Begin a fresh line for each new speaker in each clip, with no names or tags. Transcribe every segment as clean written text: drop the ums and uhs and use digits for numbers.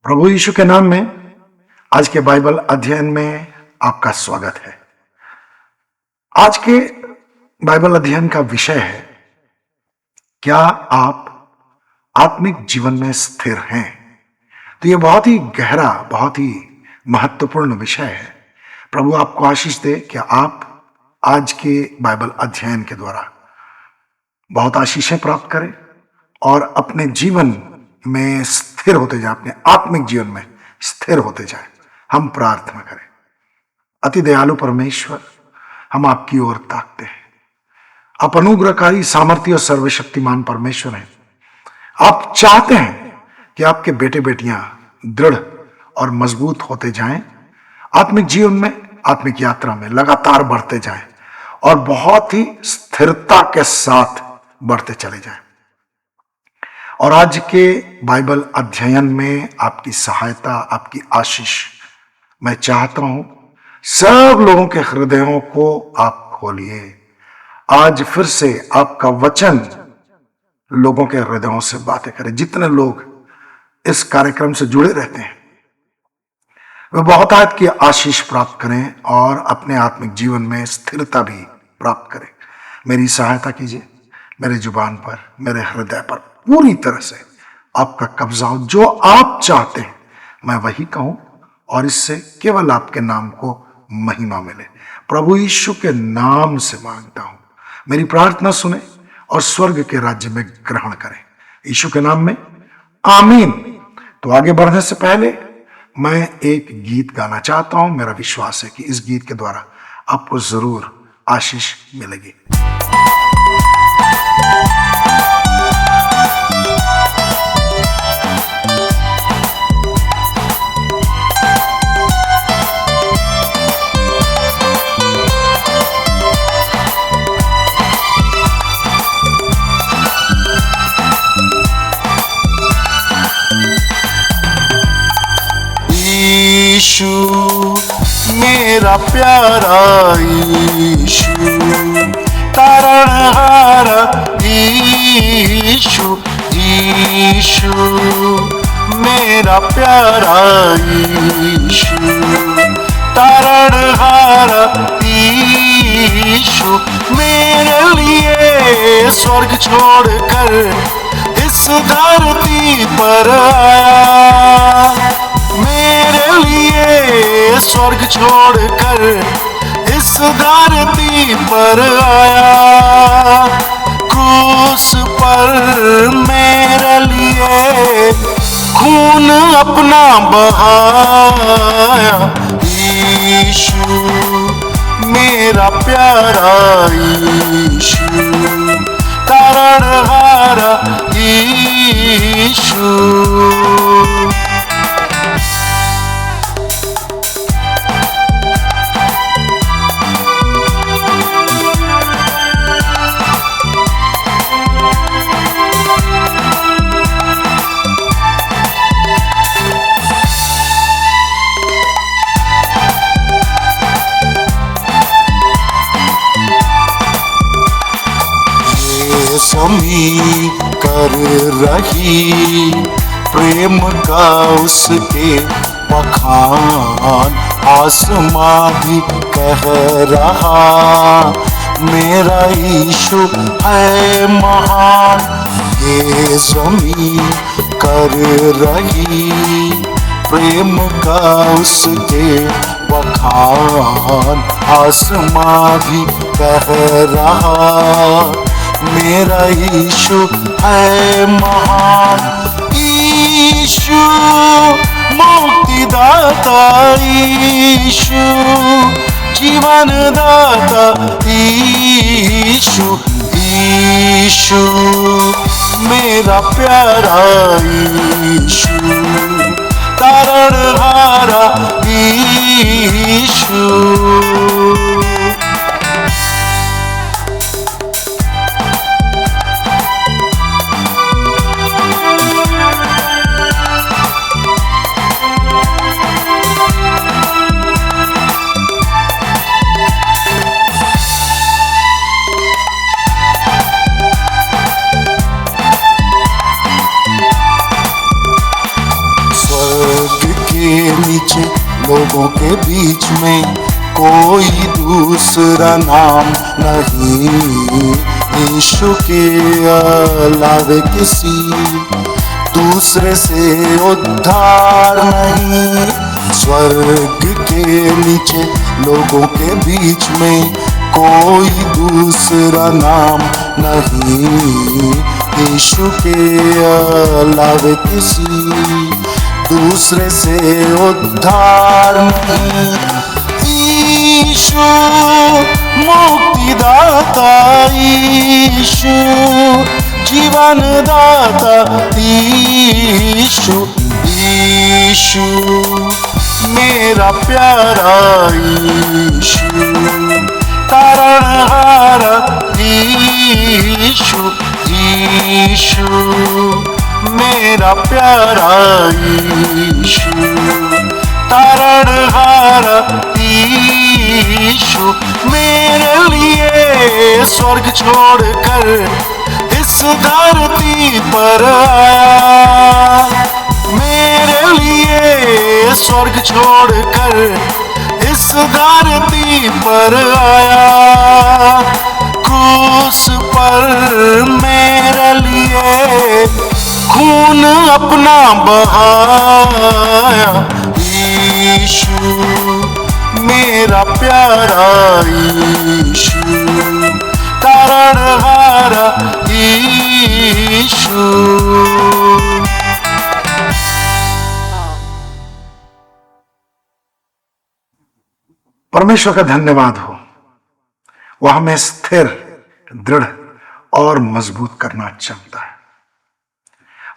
प्रभु यीशु के नाम में आज के बाइबल अध्ययन में आपका स्वागत है। आज के बाइबल अध्ययन का विषय है, क्या आप आत्मिक जीवन में स्थिर हैं? तो यह बहुत ही गहरा, बहुत ही महत्वपूर्ण विषय है। प्रभु आपको आशीष दे कि आप आज के बाइबल अध्ययन के द्वारा बहुत आशीषें प्राप्त करें और अपने जीवन में स्थिर होते जाए, अपने आत्मिक जीवन में स्थिर होते जाए। हम प्रार्थना करें। अति दयालु परमेश्वर, हम आपकी ओर ताकते हैं। आप अनुग्रहकारी, सामर्थी और सर्वशक्तिमान परमेश्वर हैं। आप चाहते हैं कि आपके बेटे बेटियां दृढ़ और मजबूत होते जाएं, आत्मिक जीवन में, आत्मिक यात्रा में लगातार बढ़ते जाएं और बहुत ही स्थिरता के साथ बढ़ते चले जाएं। और आज के बाइबल अध्ययन में आपकी सहायता, आपकी आशीष मैं चाहता हूं। सब लोगों के हृदयों को आप खोलिए। आज फिर से आपका वचन लोगों के हृदयों से बातें करे। जितने लोग इस कार्यक्रम से जुड़े रहते हैं वे बहुत आज की आशीष प्राप्त करें और अपने आत्मिक जीवन में स्थिरता भी प्राप्त करें। मेरी सहायता कीजिए। मेरे जुबान पर, मेरे हृदय पर पूरी तरह से आपका कब्जा हो। जो आप चाहते हैं मैं वही कहूं और इससे केवल आपके नाम को महिमा मिले। प्रभु यीशु के नाम से मांगता हूं। मेरी प्रार्थना सुने और स्वर्ग के राज्य में ग्रहण करें। यीशु के नाम में आमीन। तो आगे बढ़ने से पहले मैं एक गीत गाना चाहता हूं। मेरा विश्वास है कि इस गीत के द्वारा आपको जरूर आशीष मिलेगी।
यीशु मेरा प्यारा यीशु, तारणहारा यीशु, यीशु मेरा प्यारा यीशु, तारणहारा यीशु मेरे लिए स्वर्ग छोड़कर इस धरती पर आया। मेरे लिए स्वर्ग छोड़कर इस धरती पर आया। क्रूस पर मेरे लिए खून अपना बहाया। यीशु मेरा प्यारा यीशु, तारणहारा यीशु। समी कर रही प्रेम का उसके बखान, आसमां भी कह रहा मेरा यीशु है महान। ये ज़मीं कर रही प्रेम का उसके बखान, आसमां भी कह रहा मेरा यीशु है महान। यीशु मुक्तिदाता, यीशु जीवन दाता, यीशु, यीशु मेरा प्यारा यीशु, तारणहारा यीशु। लोगों के बीच में कोई दूसरा नाम नहीं, यीशु के अलावे किसी दूसरे से उद्धार नहीं। स्वर्ग के नीचे लोगों के बीच में कोई दूसरा नाम नहीं, यीशु के अलावे किसी दूसरे से उद्धार नहीं। यीशु मुक्तिदाता, यीशु जीवन दाता, यीशु यीशु मेरा प्यारा यीशु, तारणहारा यीशु, यीशु मेरा प्यारा यीशु, तारणहारा यीशु मेरे लिए स्वर्ग छोड़कर इस धरती पर आया, मेरे लिए स्वर्ग छोड़कर इस धरती पर आया। क्रूस पर मेरे लिए खून अपना बहाया, यीशु मेरा प्यारा यीशु, तारणहारा यीशु।
परमेश्वर का धन्यवाद हो, वह हमें स्थिर, दृढ़ और मजबूत करना चाहता है।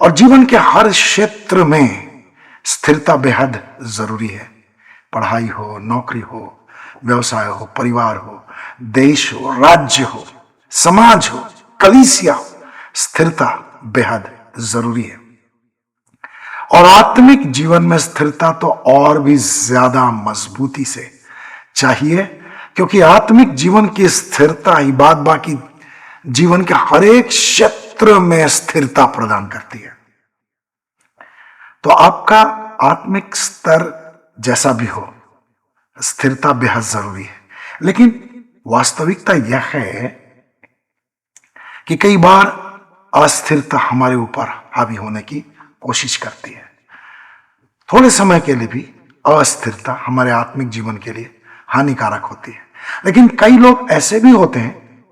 और जीवन के हर क्षेत्र में स्थिरता बेहद जरूरी है। पढ़ाई हो, नौकरी हो, व्यवसाय हो, परिवार हो, देश हो, राज्य हो, समाज हो, कलीसिया हो, स्थिरता बेहद जरूरी है। और आत्मिक जीवन में स्थिरता तो और भी ज्यादा मजबूती से चाहिए, क्योंकि आत्मिक जीवन की स्थिरता ही बाद बाकी जीवन के हर एक क्षेत्र में स्थिरता प्रदान करती है। तो आपका आत्मिक स्तर जैसा भी हो, स्थिरता बेहद जरूरी है। लेकिन वास्तविकता यह है कि कई बार अस्थिरता हमारे ऊपर हावी होने की कोशिश करती है। थोड़े समय के लिए भी अस्थिरता हमारे आत्मिक जीवन के लिए हानिकारक होती है। लेकिन कई लोग ऐसे भी होते हैं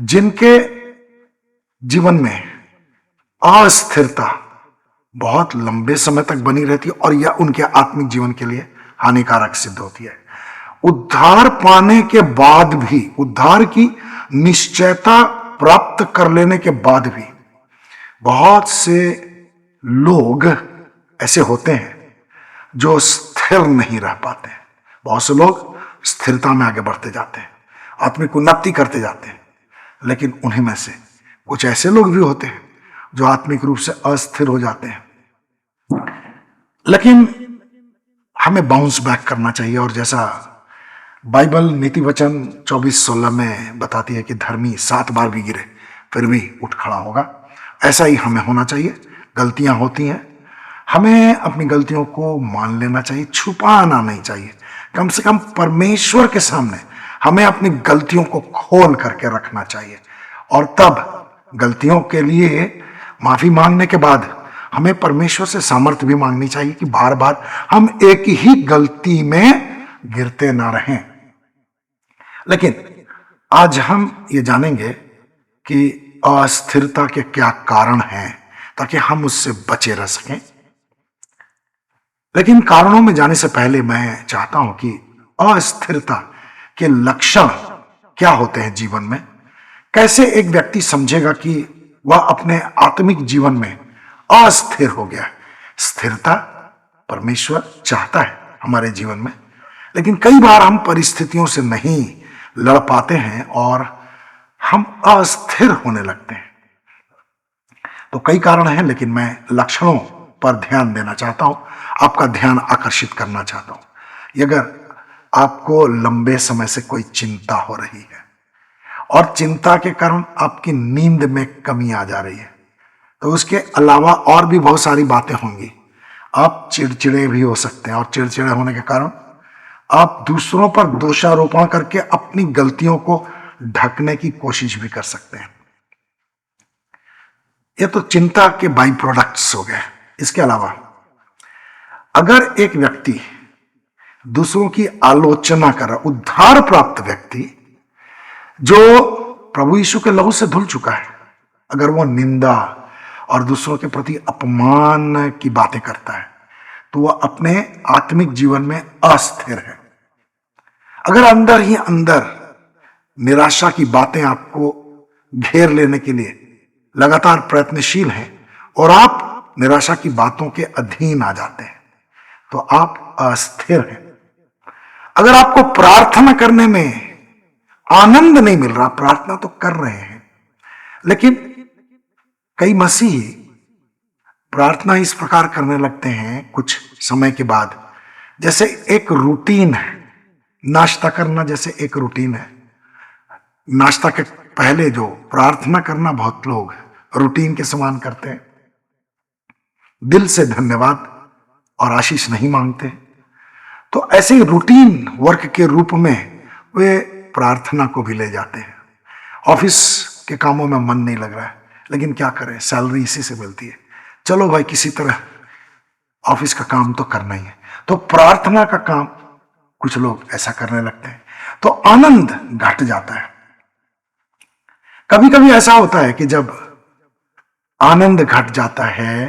जिनके जीवन में अस्थिरता बहुत लंबे समय तक बनी रहती है और यह उनके आत्मिक जीवन के लिए हानिकारक सिद्ध होती है। उद्धार पाने के बाद भी, उद्धार की निश्चयता प्राप्त कर लेने के बाद भी बहुत से लोग ऐसे होते हैं जो स्थिर नहीं रह पाते हैं। बहुत से लोग स्थिरता में आगे बढ़ते जाते हैं, आत्मिक उन्नति करते जाते हैं, लेकिन उन्हीं में से कुछ ऐसे लोग भी होते हैं जो आत्मिक रूप से अस्थिर हो जाते हैं। लेकिन हमें बाउंस बैक करना चाहिए, और जैसा बाइबल नीति वचन 24:16 में बताती है कि धर्मी 7 बार भी गिरे फिर भी उठ खड़ा होगा, ऐसा ही हमें होना चाहिए। गलतियां होती हैं, हमें अपनी गलतियों को मान लेना चाहिए, छुपाना नहीं चाहिए। कम से कम परमेश्वर के सामने हमें अपनी गलतियों को खोल करके रखना चाहिए, और तब गलतियों के लिए माफी मांगने के बाद हमें परमेश्वर से सामर्थ्य भी मांगनी चाहिए कि बार बार हम एक ही गलती में गिरते ना रहें। लेकिन आज हम ये जानेंगे कि अस्थिरता के क्या कारण हैं, ताकि हम उससे बचे रह सकें। लेकिन कारणों में जाने से पहले मैं चाहता हूं कि अस्थिरता के लक्षण क्या होते हैं जीवन में, कैसे एक व्यक्ति समझेगा कि वह अपने आत्मिक जीवन में अस्थिर हो गया है। स्थिरता परमेश्वर चाहता है हमारे जीवन में, लेकिन कई बार हम परिस्थितियों से नहीं लड़ पाते हैं और हम अस्थिर होने लगते हैं। तो कई कारण हैं, लेकिन मैं लक्षणों पर ध्यान देना चाहता हूं, आपका ध्यान आकर्षित करना चाहता हूं। अगर आपको लंबे समय से कोई चिंता हो रही है और चिंता के कारण आपकी नींद में कमी आ जा रही है, तो उसके अलावा और भी बहुत सारी बातें होंगी। आप चिड़चिड़े भी हो सकते हैं और चिड़चिड़े होने के कारण आप दूसरों पर दोषारोपण करके अपनी गलतियों को ढकने की कोशिश भी कर सकते हैं। ये तो चिंता के बाई प्रोडक्ट्स हो गए। इसके अलावा अगर एक व्यक्ति दूसरों की आलोचना कर रहा, उद्धार प्राप्त व्यक्ति जो प्रभु यीशु के लहू से धुल चुका है, अगर वो निंदा और दूसरों के प्रति अपमान की बातें करता है तो वह अपने आत्मिक जीवन में अस्थिर है। अगर अंदर ही अंदर निराशा की बातें आपको घेर लेने के लिए लगातार प्रयत्नशील हैं और आप निराशा की बातों के अधीन आ जाते हैं तो आप अस्थिर हैं। अगर आपको प्रार्थना करने में आनंद नहीं मिल रहा, प्रार्थना तो कर रहे हैं लेकिन कई मसीही प्रार्थना इस प्रकार करने लगते हैं कुछ समय के बाद, जैसे एक रूटीन है। नाश्ता करना जैसे एक रूटीन है। नाश्ता के पहले जो प्रार्थना करना बहुत लोग रूटीन के समान करते हैं, दिल से धन्यवाद और आशीष नहीं मांगते। तो ऐसे रूटीन वर्क के रूप में वे प्रार्थना को भी ले जाते हैं। ऑफिस के कामों में मन नहीं लग रहा है लेकिन क्या करें, सैलरी इसी से मिलती है, चलो भाई किसी तरह ऑफिस का काम तो करना ही है, तो प्रार्थना का काम कुछ लोग ऐसा करने लगते हैं तो आनंद घट जाता है। कभी कभी ऐसा होता है कि जब आनंद घट जाता है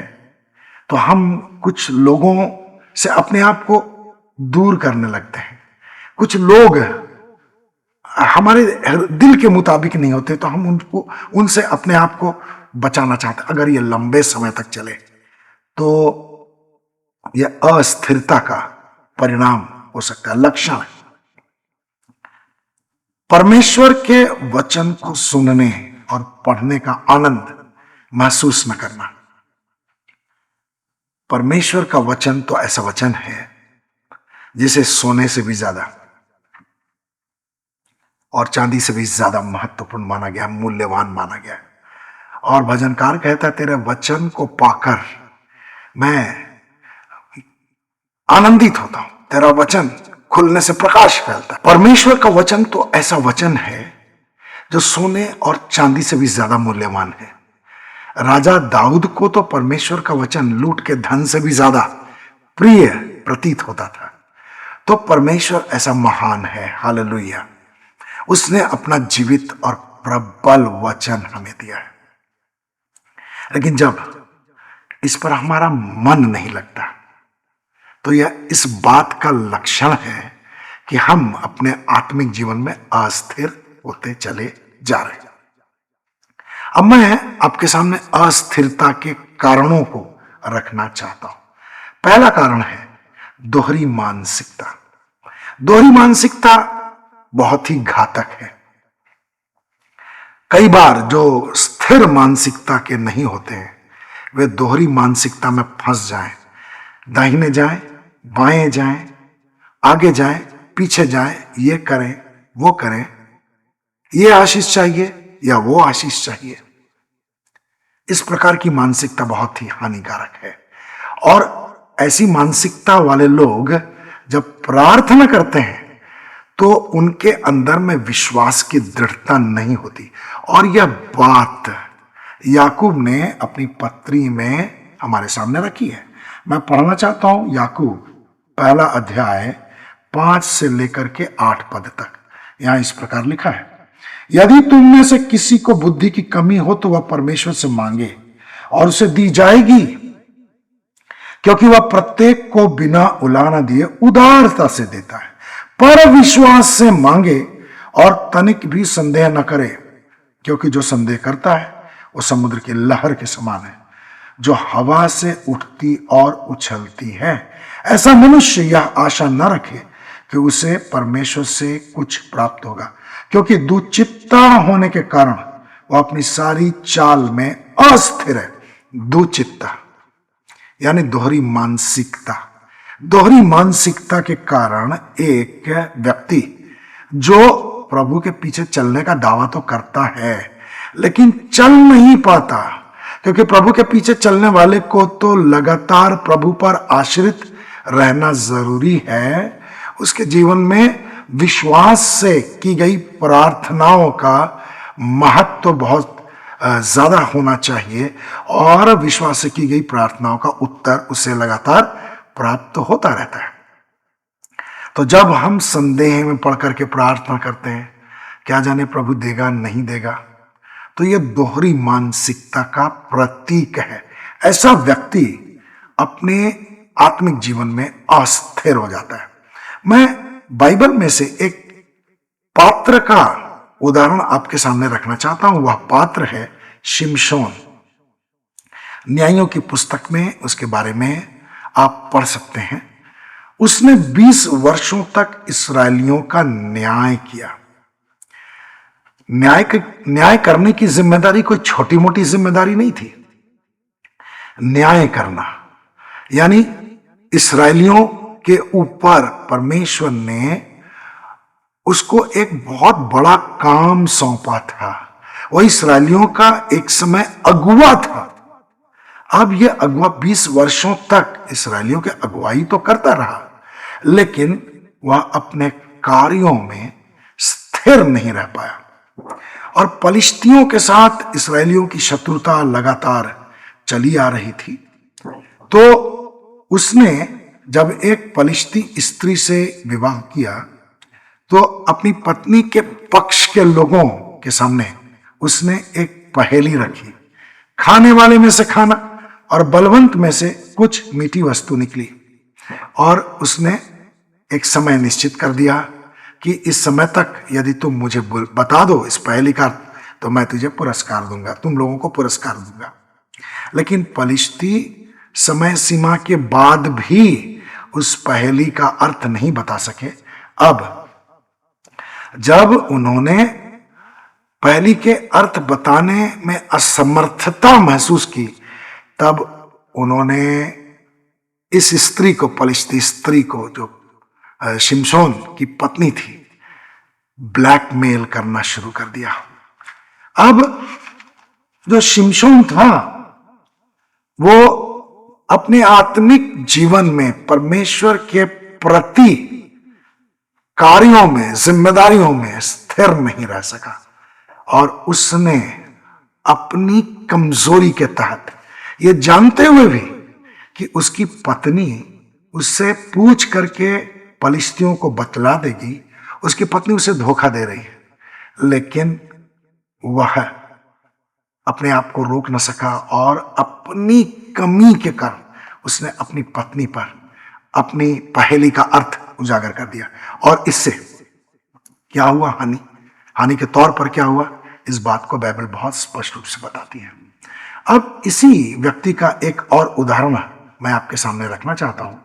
तो हम कुछ लोगों से अपने आप को दूर करने लगते हैं। कुछ लोग हमारे दिल के मुताबिक नहीं होते तो हम उनसे अपने आप को बचाना चाहते हैं। अगर ये लंबे समय तक चले तो यह अस्थिरता का परिणाम हो सकता है, लक्षण है। परमेश्वर के वचन को सुनने और पढ़ने का आनंद महसूस न करना। परमेश्वर का वचन तो ऐसा वचन है जिसे सोने से भी ज्यादा और चांदी से भी ज्यादा महत्वपूर्ण माना गया, मूल्यवान माना गया। और भजनकार कहता है, तेरे वचन को पाकर मैं आनंदित होता हूं, तेरा वचन खुलने से प्रकाश फैलता है। परमेश्वर का वचन तो ऐसा वचन है जो सोने और चांदी से भी ज्यादा मूल्यवान है। राजा दाऊद को तो परमेश्वर का वचन लूट के धन से भी ज्यादा प्रिय प्रतीत होता था। तो परमेश्वर ऐसा महान है, हालेलुया। उसने अपना जीवित और प्रबल वचन हमें दिया है। लेकिन जब इस पर हमारा मन नहीं लगता तो यह इस बात का लक्षण है कि हम अपने आत्मिक जीवन में अस्थिर होते चले जा रहे हैं। अब मैं आपके सामने अस्थिरता के कारणों को रखना चाहता हूं। पहला कारण है दोहरी मानसिकता। दोहरी मानसिकता बहुत ही घातक है। कई बार जो स्थिर मानसिकता के नहीं होते हैं वे दोहरी मानसिकता में फंस जाएं, दाहिने जाएं, बाएं जाएं, आगे जाएं, पीछे जाएं, ये करें, वो करें, ये आशीष चाहिए या वो आशीष चाहिए। इस प्रकार की मानसिकता बहुत ही हानिकारक है। और ऐसी मानसिकता वाले लोग जब प्रार्थना करते हैं तो उनके अंदर में विश्वास की दृढ़ता नहीं होती। और यह बात याकूब ने अपनी पत्री में हमारे सामने रखी है। मैं पढ़ना चाहता हूं याकूब पहला अध्याय 5 से लेकर के 8 पद तक। यहां इस प्रकार लिखा है, यदि तुम में से किसी को बुद्धि की कमी हो तो वह परमेश्वर से मांगे और उसे दी जाएगी, क्योंकि वह प्रत्येक को बिना उलाना दिए उदारता से देता है। पर विश्वास से मांगे और तनिक भी संदेह न करे, क्योंकि जो संदेह करता है वो समुद्र की लहर के समान है, जो हवा से उठती और उछलती है। ऐसा मनुष्य यह आशा न रखे कि उसे परमेश्वर से कुछ प्राप्त होगा, क्योंकि दुचित्ता होने के कारण वह अपनी सारी चाल में अस्थिर है। दुचित्ता यानी दोहरी मानसिकता। दोहरी मानसिकता के कारण एक व्यक्ति जो प्रभु के पीछे चलने का दावा तो करता है लेकिन चल नहीं पाता, क्योंकि प्रभु के पीछे चलने वाले को तो लगातार प्रभु पर आश्रित रहना जरूरी है। उसके जीवन में विश्वास से की गई प्रार्थनाओं का महत्व तो बहुत ज्यादा होना चाहिए और विश्वास से की गई प्रार्थनाओं का उत्तर उसे लगातार प्राप्त होता रहता है। तो जब हम संदेह में पढ़ करके प्रार्थना करते हैं, क्या जाने प्रभु देगा नहीं देगा, तो यह दोहरी मानसिकता का प्रतीक है। ऐसा व्यक्ति अपने आत्मिक जीवन में अस्थिर हो जाता है। मैं बाइबल में से एक पात्र का उदाहरण आपके सामने रखना चाहता हूं। वह पात्र है शिमशोन। न्यायों की पुस्तक में उसके बारे में आप पढ़ सकते हैं। उसने 20 वर्षों तक इस्राएलियों का न्याय किया। न्याय करने की जिम्मेदारी कोई छोटी मोटी जिम्मेदारी नहीं थी। न्याय करना यानी इस्राएलियों के ऊपर परमेश्वर ने उसको एक बहुत बड़ा काम सौंपा था। वह इस्राएलियों का एक समय अगुवा था। अब यह अगुवा 20 वर्षों तक इस्राएलियों के अगुवाई तो करता रहा, लेकिन वह अपने कार्यों में स्थिर नहीं रह पाया और पलिश्तियों के साथ इस्राएलियों की शत्रुता लगातार चली आ रही थी। तो उसने जब एक पलिश्ती स्त्री से विवाह किया तो अपनी पत्नी के पक्ष के लोगों के सामने उसने एक पहेली रखी। खाने वाले में से खाना और बलवंत में से कुछ मीठी वस्तु निकली और उसने एक समय निश्चित कर दिया कि इस समय तक यदि तुम मुझे बता दो इस पहेली का, तो मैं तुझे पुरस्कार दूंगा, तुम लोगों को पुरस्कार दूंगा। लेकिन पलिश्ती समय सीमा के बाद भी उस पहेली का अर्थ नहीं बता सके। अब जब उन्होंने पहेली के अर्थ बताने में असमर्थता महसूस की, तब उन्होंने इस स्त्री को, पलिश्ती स्त्री को, जो शिमशोन की पत्नी थी, ब्लैकमेल करना शुरू कर दिया। अब जो शिमशोन था वो अपने आत्मिक जीवन में परमेश्वर के प्रति कार्यों में, जिम्मेदारियों में स्थिर नहीं रह सका और उसने अपनी कमजोरी के तहत, ये जानते हुए भी कि उसकी पत्नी उससे पूछ करके पलिश्तियों को बतला देगी, उसकी पत्नी उसे धोखा दे रही है, लेकिन वह अपने आप को रोक न सका और अपनी कमी के कारण उसने अपनी पत्नी पर अपनी पहेली का अर्थ उजागर कर दिया। और इससे क्या हुआ? हानि के तौर पर क्या हुआ, इस बात को बाइबल बहुत स्पष्ट रूप से बताती है। अब इसी व्यक्ति का एक और उदाहरण मैं आपके सामने रखना चाहता हूं।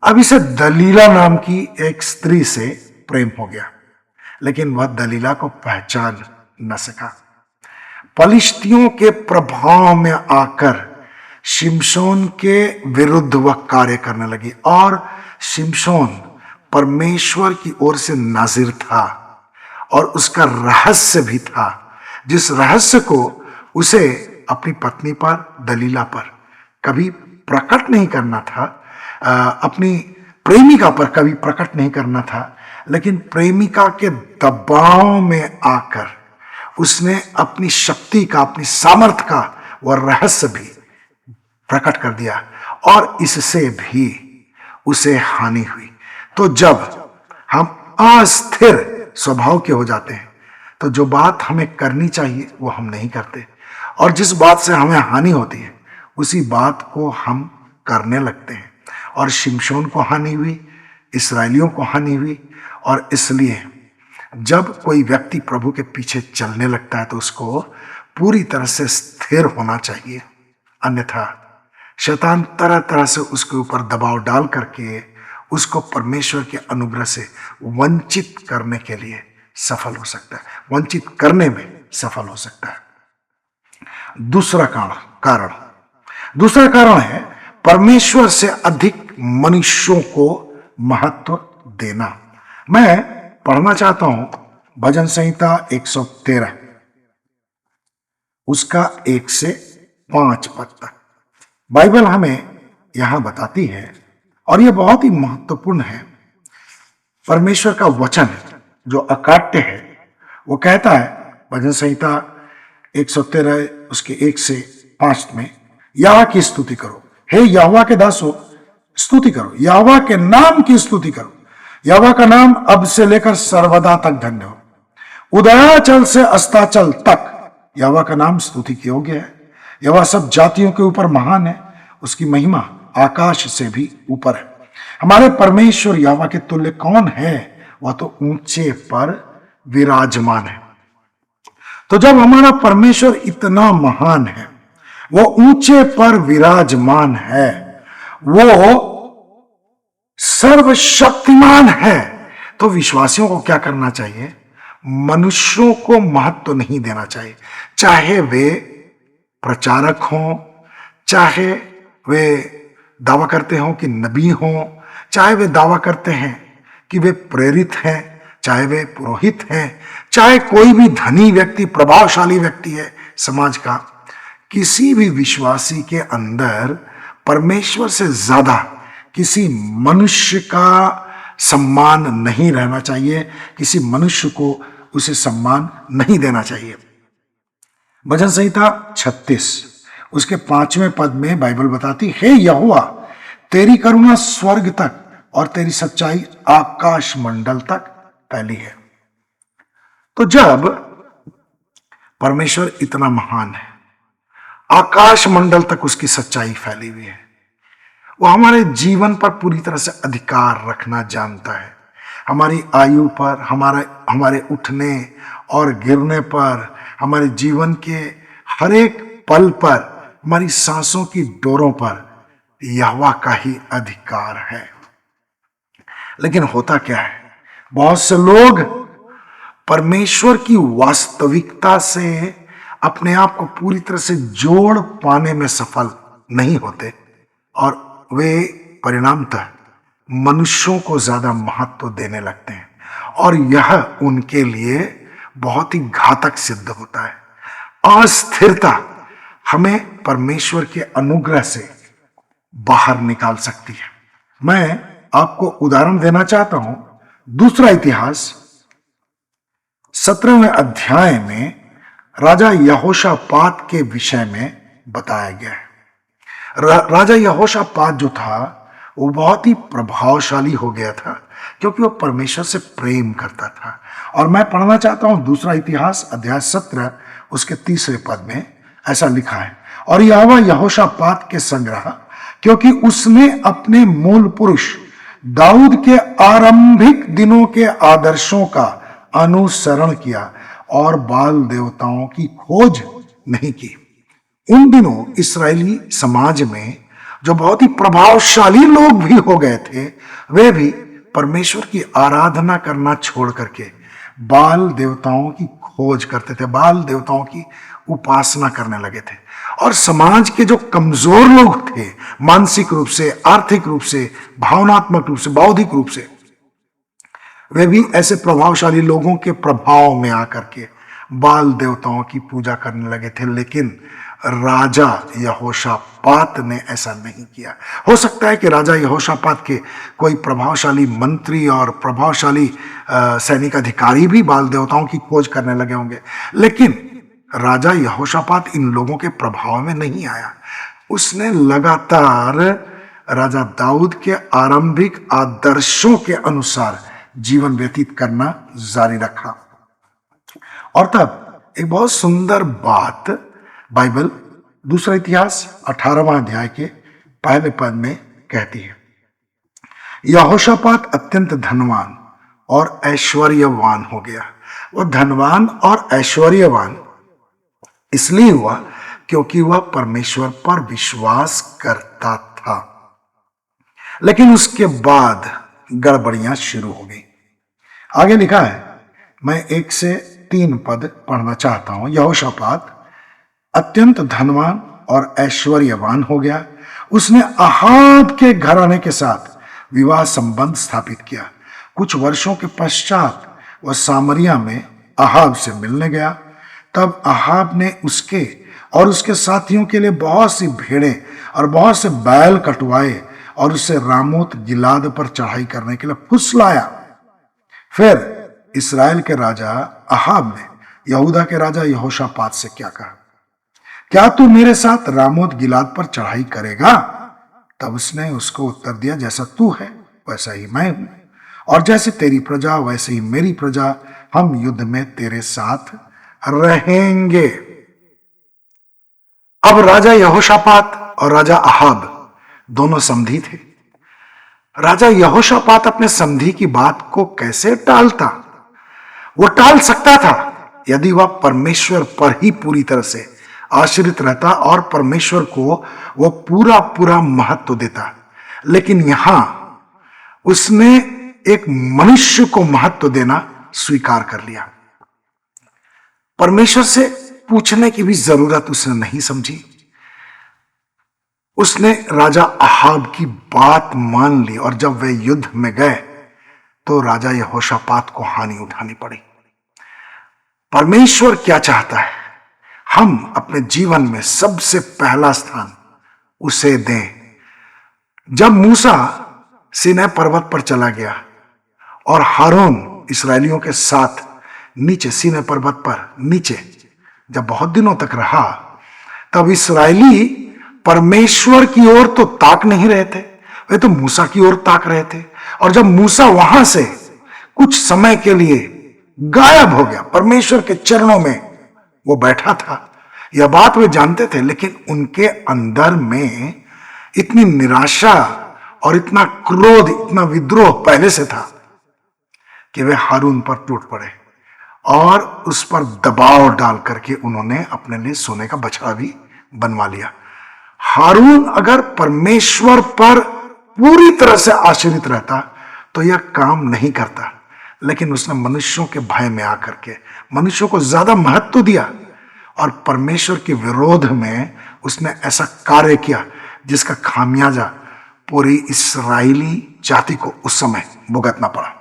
अब इसे दलीला नाम की एक स्त्री से प्रेम हो गया, लेकिन वह दलीला को पहचान न सका। पलिश्तियों के प्रभाव में आकर शिमशोन के विरुद्ध वह कार्य करने लगी और शिमशोन परमेश्वर की ओर से नाजिर था और उसका रहस्य भी था, जिस रहस्य को उसे अपनी पत्नी पर, दलीला पर कभी प्रकट नहीं करना था, अपनी प्रेमिका पर कभी प्रकट नहीं करना था, लेकिन प्रेमिका के दबाव में आकर उसने अपनी शक्ति का, अपनी सामर्थ्य का वह रहस्य भी प्रकट कर दिया और इससे भी उसे हानि हुई। तो जब हम अस्थिर स्वभाव के हो जाते हैं तो जो बात हमें करनी चाहिए वो हम नहीं करते और जिस बात से हमें हानि होती है उसी बात को हम करने लगते हैं। और शिमशोन को हानि हुई, इस्राएलियों को हानि हुई। और इसलिए जब कोई व्यक्ति प्रभु के पीछे चलने लगता है तो उसको पूरी तरह से स्थिर होना चाहिए, अन्यथा शैतान तरह तरह से उसके ऊपर दबाव डाल करके उसको परमेश्वर के अनुग्रह से वंचित करने के लिए सफल हो सकता है, वंचित करने में सफल हो सकता है। दूसरा कारण है परमेश्वर से अधिक मनुष्यों को महत्व देना। मैं पढ़ना चाहता हूं भजन संहिता 113 उसका 1 से 5 पद तक बाइबल हमें यहां बताती है, और यह बहुत ही महत्वपूर्ण है। परमेश्वर का वचन जो अकाट्य है, वो कहता है भजन संहिता 113 उसके 1 से 5 में, यहोवा की स्तुति करो, हे यहोवा के दासों स्तुति करो, यहोवा के नाम की स्तुति करो। यहोवा का नाम अब से लेकर सर्वदा तक धन्य हो, उदयाचल से अस्ताचल तक यहोवा का नाम स्तुति के योग्य है। यहोवा सब जातियों के ऊपर महान है, उसकी महिमा आकाश से भी ऊपर है। हमारे परमेश्वर यहोवा के तुल्य कौन है? वह तो ऊंचे पर विराजमान है। तो जब हमारा परमेश्वर इतना महान है, वो ऊंचे पर विराजमान है, वो सर्वशक्तिमान है, तो विश्वासियों को क्या करना चाहिए? मनुष्यों को महत्व नहीं देना चाहिए, चाहे वे प्रचारक हों, चाहे वे दावा करते हों कि नबी हों, चाहे वे दावा करते हैं कि वे प्रेरित हैं, चाहे वे पुरोहित हैं, चाहे कोई भी धनी व्यक्ति, प्रभावशाली व्यक्ति है समाज का। किसी भी विश्वासी के अंदर परमेश्वर से ज्यादा किसी मनुष्य का सम्मान नहीं रहना चाहिए, किसी मनुष्य को उसे सम्मान नहीं देना चाहिए। भजन संहिता 36 उसके 5वें पद में बाइबल बताती, हे यहोवा तेरी करुणा स्वर्ग तक और तेरी सच्चाई आकाश मंडल तक फैली है। तो जब परमेश्वर इतना महान है, आकाश मंडल तक उसकी सच्चाई फैली हुई है, वो हमारे जीवन पर पूरी तरह से अधिकार रखना जानता है। हमारी आयु पर, हमारे उठने और गिरने पर, हमारे जीवन के हर एक पल पर, हमारी सांसों की डोरों पर यहोवा का ही अधिकार है। लेकिन होता क्या है, बहुत से लोग परमेश्वर की वास्तविकता से अपने आप को पूरी तरह से जोड़ पाने में सफल नहीं होते, और वे परिणामतः मनुष्यों को ज्यादा महत्व देने लगते हैं, और यह उनके लिए बहुत ही घातक सिद्ध होता है। अस्थिरता हमें परमेश्वर के अनुग्रह से बाहर निकाल सकती है। मैं आपको उदाहरण देना चाहता हूं। दूसरा इतिहास 17वें अध्याय में राजा यहोशापात के विषय में बताया गया है। राजा यहोशापात जो था वो बहुत ही प्रभावशाली हो गया था, क्योंकि वो परमेश्वर से प्रेम करता था। और मैं पढ़ना चाहता हूं दूसरा इतिहास अध्याय 17 उसके 3 पद में ऐसा लिखा है, और यहोवा यहोशापात के संग रहा, क्योंकि उसने अपने मूल पुरुष दाऊद के आरंभिक दिनों के आदर्शों का अनुसरण किया और बाल देवताओं की खोज नहीं की। उन दिनों इस्राएली समाज में जो बहुत ही प्रभावशाली लोग भी हो गए थे, वे भी परमेश्वर की आराधना करना छोड़ करके बाल देवताओं की खोज करते थे, बाल देवताओं की उपासना करने लगे थे। और समाज के जो कमजोर लोग थे, मानसिक रूप से, आर्थिक रूप से, भावनात्मक रूप से, बौद्धिक रूप से, वे भी ऐसे प्रभावशाली लोगों के प्रभाव में आकर के बाल देवताओं की पूजा करने लगे थे। लेकिन राजा यहोशापात ने ऐसा नहीं किया। हो सकता है कि राजा यहोशापात के कोई प्रभावशाली मंत्री और प्रभावशाली सैनिक अधिकारी भी बाल देवताओं की खोज करने लगे होंगे, लेकिन राजा यहोशापात इन लोगों के प्रभाव में नहीं आया। उसने लगातार राजा दाऊद के आरंभिक आदर्शों के अनुसार जीवन व्यतीत करना जारी रखा। और तब एक बहुत सुंदर बात बाइबल दूसरा इतिहास 18वां अध्याय के 1 पद में कहती है, यहोशापात अत्यंत धनवान और ऐश्वर्यवान हो गया। वह धनवान और ऐश्वर्यवान इसलिए हुआ क्योंकि वह परमेश्वर पर विश्वास करता था। लेकिन उसके बाद गड़बड़ियां शुरू हो गई। आगे लिखा है, मैं 1 से 3 पद पढ़ना चाहता हूं। यहोशापात अत्यंत धनवान और ऐश्वर्यवान हो गया। उसने अहाब के घराने के साथ विवाह संबंध स्थापित किया। कुछ वर्षों के पश्चात वह सामरिया में अहाब से मिलने गया। तब अहाब ने उसके और उसके साथियों के लिए बहुत सी भेड़ें और बहुत से बैल कटवाए और उसे रामोत गिलाद पर चढ़ाई करने के लिए फुसलाया। फिर इस्राएल के राजा अहाब ने यहूदा के राजा यहोशापात से क्या कहा, क्या तू मेरे साथ रामोत गिलाद पर चढ़ाई करेगा? तब उसने उसको उत्तर दिया, जैसा तू है वैसा ही मैं हूं, और जैसे तेरी प्रजा वैसे ही मेरी प्रजा, हम युद्ध में तेरे साथ रहेंगे। अब राजा यहोशापात और राजा अहाब दोनों समधी थे। राजा यहोशापात अपने समधी की बात को कैसे टालता? वो टाल सकता था यदि वह परमेश्वर पर ही पूरी तरह से आश्रित रहता और परमेश्वर को वो पूरा पूरा महत्व देता। लेकिन यहां उसने एक मनुष्य को महत्व देना स्वीकार कर लिया। परमेश्वर से पूछने की भी जरूरत उसने नहीं समझी। उसने राजा अहाब की बात मान ली और जब वे युद्ध में गए तो राजा यहोशापात को हानि उठानी पड़ी। परमेश्वर क्या चाहता है? हम अपने जीवन में सबसे पहला स्थान उसे दें। जब मूसा सीनै पर्वत पर चला गया और हारून इसराइलियों के साथ नीचे सीनै पर्वत पर नीचे जब बहुत दिनों तक रहा, तब इसराइली परमेश्वर की ओर तो ताक नहीं रहे थे, वे तो मूसा की ओर ताक रहे थे। और जब मूसा वहां से कुछ समय के लिए गायब हो गया, परमेश्वर के चरणों में वो बैठा था, यह बात वे जानते थे, लेकिन उनके अंदर में इतनी निराशा और इतना क्रोध, इतना विद्रोह पहले से था कि वे हारून पर टूट पड़े और उस पर दबाव डाल करके उन्होंने अपने लिए सोने का बछड़ा भी बनवा लिया। हारून अगर परमेश्वर पर पूरी तरह से आश्रित रहता तो यह काम नहीं करता, लेकिन उसने मनुष्यों के भय में आकर के मनुष्यों को ज्यादा महत्व दिया और परमेश्वर के विरोध में उसने ऐसा कार्य किया जिसका खामियाजा पूरी इस्राएली जाति को उस समय भुगतना पड़ा।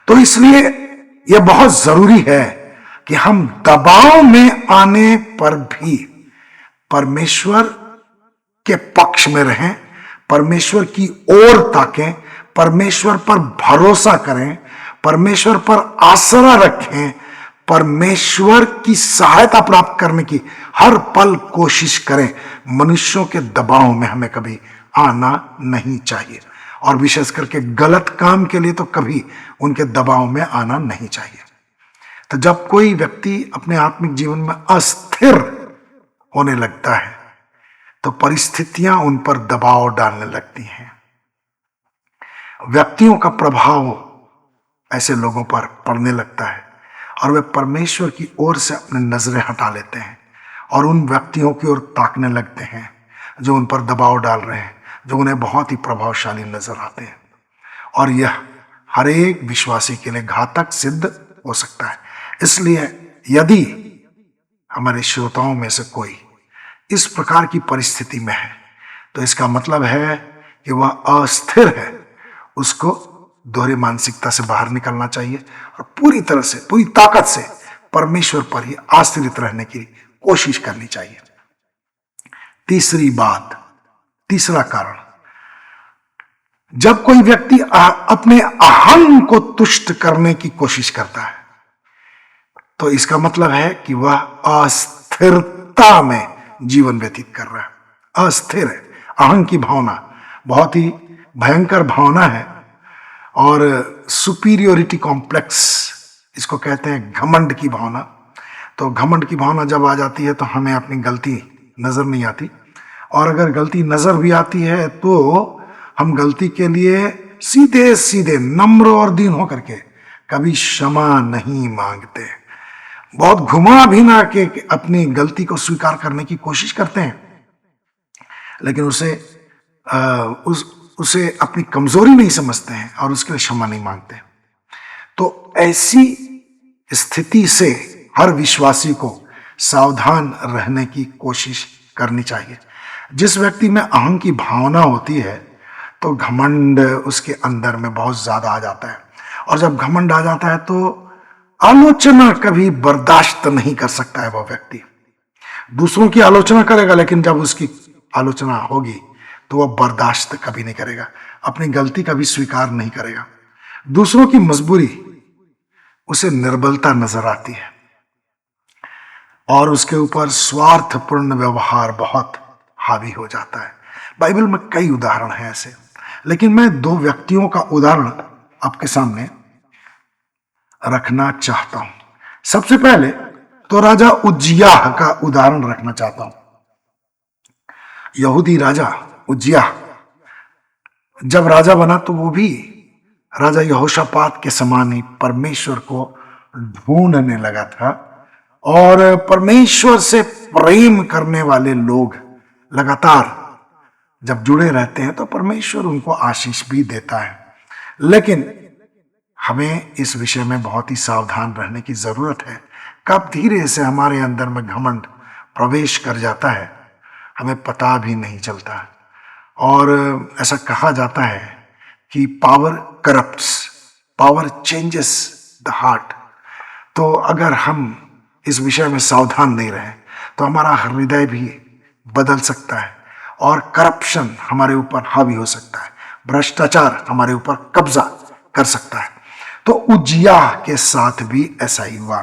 तो इसलिए यह बहुत जरूरी है कि हम दबाव में आने पर भी परमेश्वर के पक्ष में रहें, परमेश्वर की ओर ताकें, परमेश्वर पर भरोसा करें, परमेश्वर पर आसरा रखें, परमेश्वर की सहायता प्राप्त करने की हर पल कोशिश करें। मनुष्यों के दबाव में हमें कभी आना नहीं चाहिए और विशेष करके गलत काम के लिए तो कभी उनके दबाव में आना नहीं चाहिए। तो जब कोई व्यक्ति अपने आत्मिक जीवन में अस्थिर होने लगता है तो परिस्थितियां उन पर दबाव डालने लगती हैं। व्यक्तियों का प्रभाव ऐसे लोगों पर पड़ने लगता है और वे परमेश्वर की ओर से अपनी नजरें हटा लेते हैं और उन व्यक्तियों की ओर ताकने लगते हैं जो उन पर दबाव डाल रहे हैं, जो उन्हें बहुत ही प्रभावशाली नजर आते हैं। और यह हर एक विश्वासी के लिए घातक सिद्ध हो सकता है। इसलिए यदि हमारे श्रोताओं में से कोई इस प्रकार की परिस्थिति में है तो इसका मतलब है कि वह अस्थिर है। उसको दोहरी मानसिकता से बाहर निकलना चाहिए और पूरी तरह से, पूरी ताकत से परमेश्वर पर ही आश्रित रहने की कोशिश करनी चाहिए। तीसरी बात, तीसरा कारण, जब कोई व्यक्ति अपने अहम को तुष्ट करने की कोशिश करता है तो इसका मतलब है कि वह अस्थिरता में जीवन व्यतीत कर रहा है। अस्थिर है। अहं की भावना बहुत ही भयंकर भावना है और सुपीरियोरिटी कॉम्प्लेक्स इसको कहते हैं, घमंड की भावना। तो घमंड की भावना जब आ जाती है तो हमें अपनी गलती नजर नहीं आती, और अगर गलती नजर भी आती है तो हम गलती के लिए सीधे सीधे नम्र और दीन होकर के कभी क्षमा नहीं मांगते। बहुत घुमा भी ना के अपनी गलती को स्वीकार करने की कोशिश करते हैं, लेकिन उसे अपनी कमजोरी नहीं समझते हैं और उसके लिए क्षमा नहीं मांगते। तो ऐसी स्थिति से हर विश्वासी को सावधान रहने की कोशिश करनी चाहिए। जिस व्यक्ति में अहं की भावना होती है तो घमंड उसके अंदर में बहुत ज्यादा आ जाता है, और जब घमंड आ जाता है तो आलोचना कभी बर्दाश्त नहीं कर सकता है वह व्यक्ति। दूसरों की आलोचना करेगा, लेकिन जब उसकी आलोचना होगी तो वह बर्दाश्त कभी नहीं करेगा, अपनी गलती कभी स्वीकार नहीं करेगा। दूसरों की मजबूरी उसे निर्बलता नजर आती है और उसके ऊपर स्वार्थपूर्ण व्यवहार बहुत हावी हो जाता है। बाइबल में कई उदाहरण हैं ऐसे, लेकिन मैं 2 व्यक्तियों का उदाहरण आपके सामने रखना चाहता हूं। सबसे पहले तो राजा उज्जियाह का उदाहरण रखना चाहता हूं। यहूदी राजा उज्जियाह जब राजा बना तो वो भी राजा यहोशापात के समान ही परमेश्वर को ढूंढने लगा था, और परमेश्वर से प्रेम करने वाले लोग लगातार जब जुड़े रहते हैं तो परमेश्वर उनको आशीष भी देता है। लेकिन हमें इस विषय में बहुत ही सावधान रहने की जरूरत है। कब धीरे से हमारे अंदर में घमंड प्रवेश कर जाता है हमें पता भी नहीं चलता। और ऐसा कहा जाता है कि power corrupts, power changes the heart. तो अगर हम इस विषय में सावधान नहीं रहे तो हमारा हृदय भी बदल सकता है और करप्शन हमारे ऊपर हावी हो सकता है, भ्रष्टाचार हमारे ऊपर कब्जा कर सकता है। तो उज्जियाह के साथ भी ऐसा ही हुआ।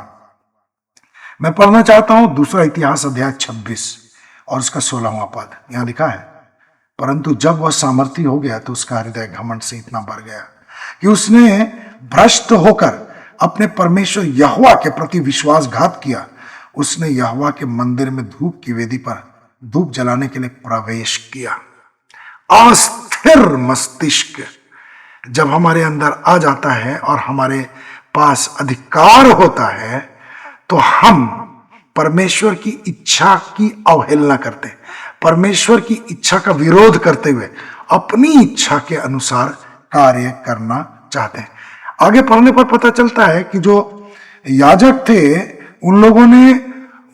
मैं पढ़ना चाहता हूं 2 इतिहास अध्याय 26 और उसका 16वां पद। यहां लिखा है, परंतु जब वह सामर्थी हो गया तो उसका हृदय घमंड से इतना भर गया कि उसने भ्रष्ट होकर अपने परमेश्वर यहोवा के प्रति विश्वासघात किया। उसने यहोवा के मंदिर में धूप की वेदी पर धूप जलाने के लिए प्रवेश किया। अस्थिर मस्तिष्क जब हमारे अंदर आ जाता है और हमारे पास अधिकार होता है तो हम परमेश्वर की इच्छा की अवहेलना करते हैं, परमेश्वर की इच्छा का विरोध करते हुए अपनी इच्छा के अनुसार कार्य करना चाहते हैं। आगे पढ़ने पर पता चलता है कि जो याजक थे उन लोगों ने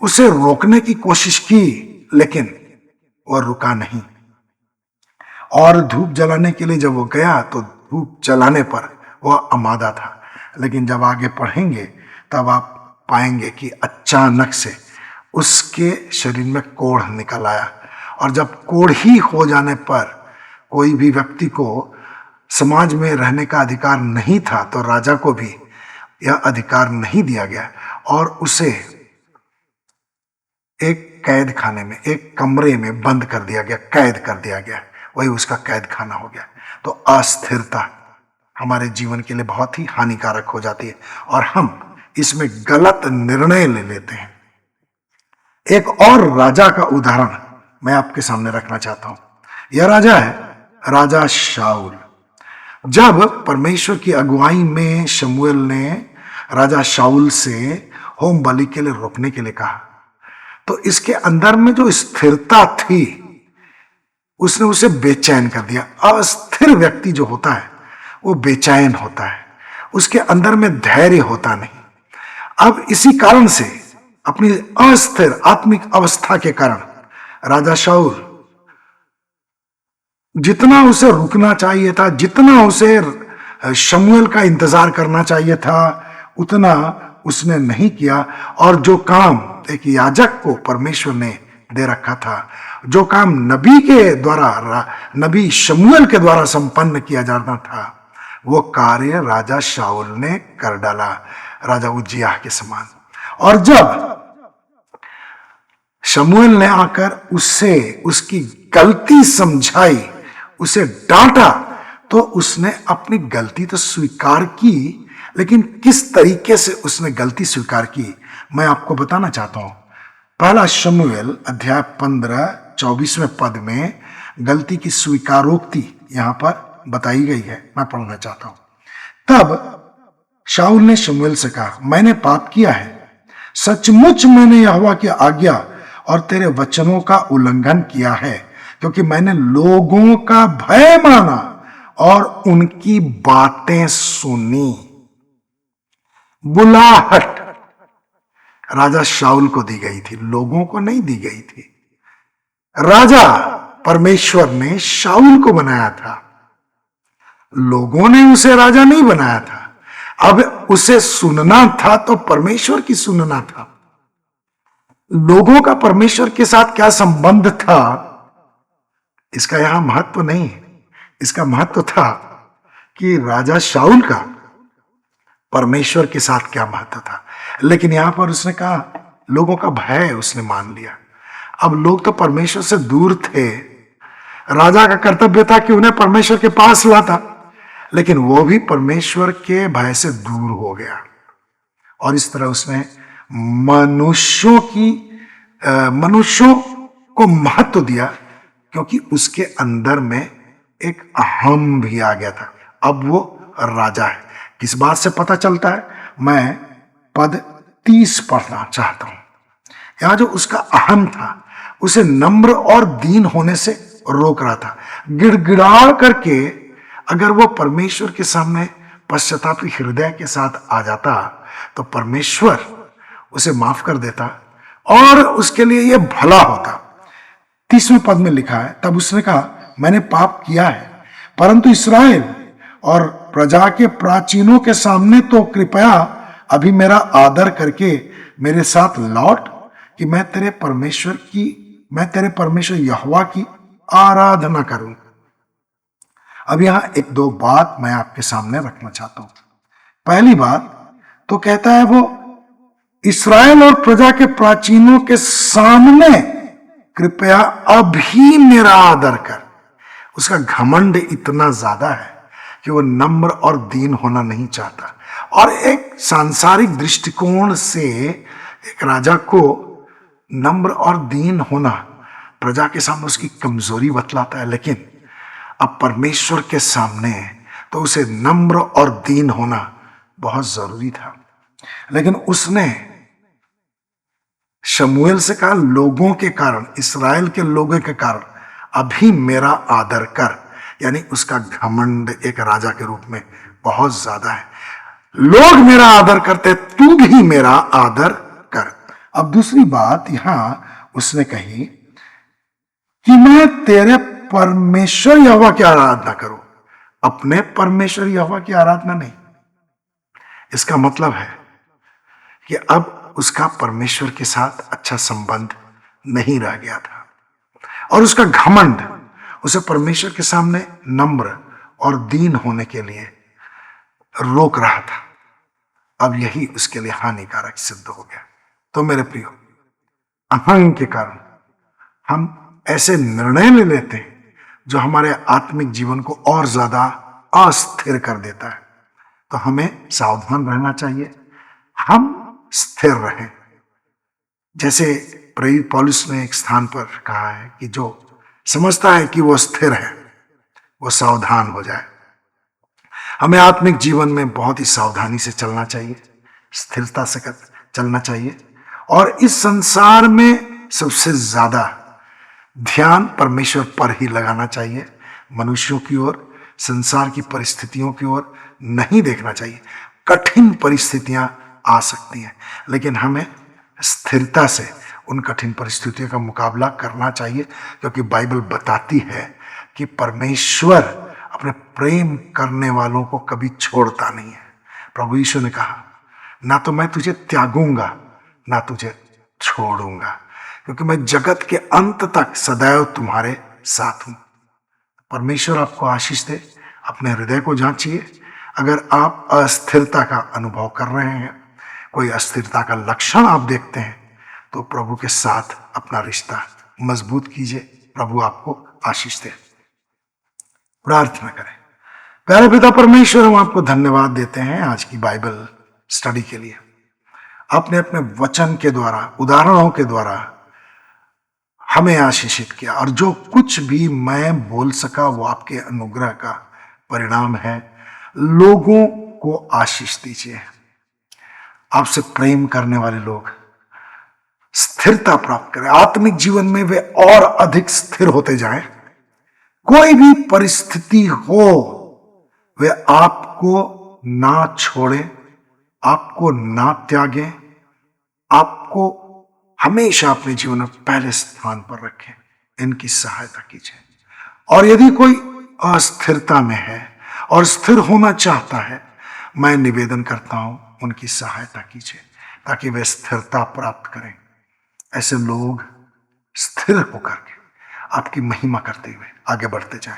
उसे रोकने की कोशिश की, लेकिन वह रुका नहीं। और धूप जलाने के लिए जब वो गया तो धूप जलाने पर वह आमादा था। लेकिन जब आगे पढ़ेंगे तब आप पाएंगे कि अचानक से उसके शरीर में कोढ़ निकल आया, और जब कोढ़ ही हो जाने पर कोई भी व्यक्ति को समाज में रहने का अधिकार नहीं था, तो राजा को भी यह अधिकार नहीं दिया गया और उसे एक कैद खाने में, एक कमरे में बंद कर दिया गया, कैद कर दिया गया। वही उसका कैद खाना हो गया। तो अस्थिरता हमारे जीवन के लिए बहुत ही हानिकारक हो जाती है और हम इसमें गलत निर्णय ले लेते हैं। एक और राजा का उदाहरण मैं आपके सामने रखना चाहता हूं। यह राजा है राजा शाऊल। जब परमेश्वर की अगुवाई में शमूएल ने राजा शाऊल से होम बलि के लिए रोकने के लिए कहा, तो इसके अंदर में जो स्थिरता थी उसने उसे बेचैन कर दिया। अस्थिर व्यक्ति जो होता है वो बेचैन होता है, उसके अंदर में धैर्य होता नहीं। अब इसी कारण से अपनी अस्थिर आत्मिक अवस्था के कारण राजा शाऊल जितना उसे रुकना चाहिए था, जितना उसे शमूएल का इंतजार करना चाहिए था, उतना उसने नहीं किया। और जो काम एक याजक को परमेश्वर ने दे रखा था, जो काम नबी के द्वारा, नबी शमूएल के द्वारा संपन्न किया जाना था, वो कार्य राजा शाऊल ने कर डाला, राजा उज्जियाह के समान। और जब शमूएल ने आकर उससे उसकी गलती समझाई, उसे डांटा, तो उसने अपनी गलती तो स्वीकार की, लेकिन किस तरीके से उसने गलती स्वीकार की मैं आपको बताना चाहता हूं। पहला शमूएल अध्याय 15-24वें पद में गलती की स्वीकारोक्ति यहां पर बताई गई है, मैं पढ़ना चाहता हूं। तब शाऊल ने शमूएल से कहा, मैंने पाप किया है, सचमुच मैंने यहोवा की आज्ञा और तेरे वचनों का उल्लंघन किया है, क्योंकि मैंने लोगों का भय माना और उनकी बातें सुनी। बुलाहट राजा शाऊल को दी गई थी, लोगों को नहीं दी गई थी। राजा परमेश्वर ने शाऊल को बनाया था, लोगों ने उसे राजा नहीं बनाया था। अब उसे सुनना था तो परमेश्वर की सुनना था। लोगों का परमेश्वर के साथ क्या संबंध था, इसका यहां महत्व नहीं है। इसका महत्व था कि राजा शाऊल का परमेश्वर के साथ क्या महत्व था। लेकिन यहां पर उसने कहा लोगों का भय उसने मान लिया। अब लोग तो परमेश्वर से दूर थे, राजा का कर्तव्य था कि उन्हें परमेश्वर के पास लाता, लेकिन वो भी परमेश्वर के भय से दूर हो गया। और इस तरह उसने मनुष्यों को महत्व दिया, क्योंकि उसके अंदर में एक अहम भी आ गया था। अब वो राजा है। किस बात से पता चलता है? मैं पद 30 पढ़ना चाहता हूं। यहां जो उसका अहम था उसे नम्र और दीन होने से रोक रहा था। गिड़गिड़ा करके अगर वो परमेश्वर के सामने पश्चातापी हृदय के साथ आ जाता तो परमेश्वर उसे माफ कर देता और उसके लिए यह भला होता। 30वें पद में लिखा है, तब उसने कहा मैंने पाप किया है, परंतु इस्राएल और प्रजा के प्राचीनों के सामने तो कृपया अभी मेरा आदर करके मेरे साथ लौट, कि मैं तेरे परमेश्वर यहोवा की आराधना करूं। अब यहां एक दो बात मैं आपके सामने रखना चाहता हूं। पहली बात तो कहता है वो इस्राएल और प्रजा के प्राचीनों के सामने कृपया अभी मेरा आदर कर। उसका घमंड इतना ज्यादा है कि वो नम्र और दीन होना नहीं चाहता। और एक सांसारिक दृष्टिकोण से एक राजा को नम्र और दीन होना प्रजा के सामने उसकी कमजोरी बतलाता है, लेकिन अब परमेश्वर के सामने तो उसे नम्र और दीन होना बहुत जरूरी था। लेकिन उसने शमूएल से कहा लोगों के कारण, इस्राएल के लोगों के कारण अभी मेरा आदर कर। यानी उसका घमंड एक राजा के रूप में बहुत ज्यादा है। लोग मेरा आदर करते, तू भी मेरा आदर कर। अब दूसरी बात यहां उसने कही कि मैं तेरे परमेश्वर यहोवा की आराधना करूं, अपने परमेश्वर यहोवा की आराधना नहीं। इसका मतलब है कि अब उसका परमेश्वर के साथ अच्छा संबंध नहीं रह गया था और उसका घमंड उसे परमेश्वर के सामने नम्र और दीन होने के लिए रोक रहा था। अब यही उसके लिए हानिकारक सिद्ध हो गया। तो मेरे प्रियो, अहंग के कारण हम ऐसे निर्णय ले लेते हैं जो हमारे आत्मिक जीवन को और ज्यादा अस्थिर कर देता है। तो हमें सावधान रहना चाहिए, हम स्थिर रहें। जैसे प्रेरित पौलुस ने एक स्थान पर कहा है कि जो समझता है कि वो स्थिर है वो सावधान हो जाए। हमें आत्मिक जीवन में बहुत ही सावधानी से चलना चाहिए, स्थिरता से चलना चाहिए और इस संसार में सबसे ज्यादा ध्यान परमेश्वर पर ही लगाना चाहिए। मनुष्यों की ओर, संसार की परिस्थितियों की ओर नहीं देखना चाहिए। कठिन परिस्थितियां आ सकती हैं, लेकिन हमें स्थिरता से उन कठिन परिस्थितियों का मुकाबला करना चाहिए, क्योंकि बाइबल बताती है कि परमेश्वर अपने प्रेम करने वालों को कभी छोड़ता नहीं है। प्रभु यीशु ने कहा ना तो मैं तुझे त्यागूंगा ना तुझे छोड़ूंगा, क्योंकि मैं जगत के अंत तक सदैव तुम्हारे साथ हूं। परमेश्वर आपको आशीष दे। अपने हृदय को जांचिए। अगर आप अस्थिरता का अनुभव कर रहे हैं, कोई अस्थिरता का लक्षण आप देखते हैं, तो प्रभु के साथ अपना रिश्ता मजबूत कीजिए। प्रभु आपको आशीष दे। प्रार्थना करें। प्यारे पिता परमेश्वर, हम आपको धन्यवाद देते हैं आज की बाइबल स्टडी के लिए। आपने अपने वचन के द्वारा, उदाहरणों के द्वारा हमें आशीषित किया, और जो कुछ भी मैं बोल सका वो आपके अनुग्रह का परिणाम है। लोगों को आशीष दीजिए। आपसे प्रेम करने वाले लोग स्थिरता प्राप्त करें, आत्मिक जीवन में वे और अधिक स्थिर होते जाएं। कोई भी परिस्थिति हो वे आपको ना छोड़े, आपको ना त्यागे, आपको हमेशा अपने जीवन में पहले स्थान पर रखें। इनकी सहायता कीजिए। और यदि कोई अस्थिरता में है और स्थिर होना चाहता है, मैं निवेदन करता हूं उनकी सहायता कीजिए ताकि वे स्थिरता प्राप्त करें। ऐसे लोग स्थिर होकर के आपकी महिमा करते हुए आगे बढ़ते जाएं।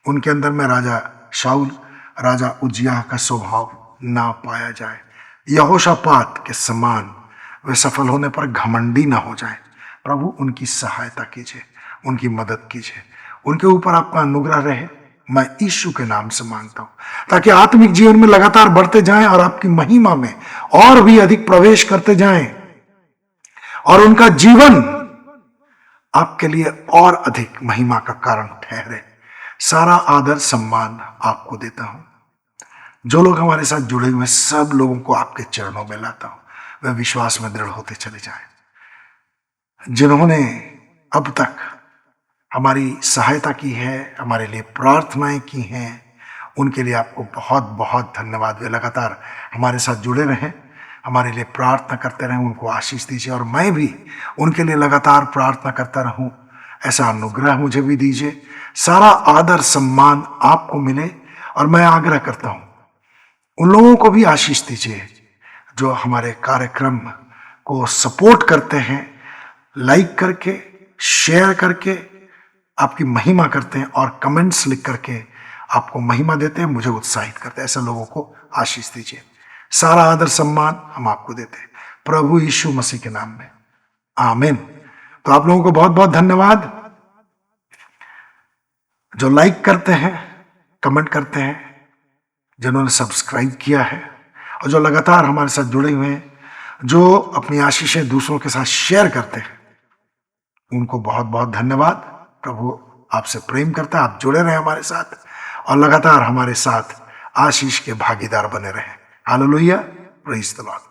उनके अंदर में राजा शाऊल, राजा उज्जियाह का स्वभाव ना पाया जाए। यहोशापात के समान वे सफल होने पर घमंडी ना हो जाए। प्रभु उनकी सहायता कीजिए, उनकी मदद कीजिए, उनके ऊपर आपका अनुग्रह रहे। मैं यीशु के नाम से मांगता हूं, ताकि आत्मिक जीवन में लगातार बढ़ते जाएं और आपकी महिमा में और भी अधिक प्रवेश करते जाएं और उनका जीवन आपके लिए और अधिक महिमा का कारण ठहरे। सारा आदर सम्मान आपको देता हूं। जो लोग हमारे साथ जुड़े हुए सब लोगों को आपके चरणों में लाता हूं। वे विश्वास में दृढ़ होते चले जाएं। जिन्होंने अब तक हमारी सहायता की है, हमारे लिए प्रार्थनाएं की हैं, उनके लिए आपको बहुत बहुत धन्यवाद। वे लगातार हमारे साथ जुड़े रहें, हमारे लिए प्रार्थना करते रहें। उनको आशीष दीजिए और मैं भी उनके लिए लगातार प्रार्थना करता रहूं। ऐसा अनुग्रह मुझे भी दीजिए। सारा आदर सम्मान आपको मिले। और मैं आग्रह करता हूं, उन लोगों को भी आशीष दीजिए जो हमारे कार्यक्रम को सपोर्ट करते हैं, लाइक करके, शेयर करके आपकी महिमा करते हैं और कमेंट्स लिख करके आपको महिमा देते हैं, मुझे उत्साहित करते हैं। ऐसे लोगों को आशीष दीजिए। सारा आदर सम्मान हम आपको देते हैं प्रभु यीशु मसीह के नाम में, आमीन। तो आप लोगों को बहुत बहुत धन्यवाद जो लाइक करते हैं, कमेंट करते हैं, जिन्होंने सब्सक्राइब किया है और जो लगातार हमारे साथ जुड़े हुए हैं, जो अपनी आशीषें दूसरों के साथ शेयर करते हैं, उनको बहुत बहुत धन्यवाद। प्रभु आपसे प्रेम करता है। आप जुड़े रहें हमारे साथ और लगातार हमारे साथ आशीष के भागीदार बने रहें। Hallelujah, praise the Lord.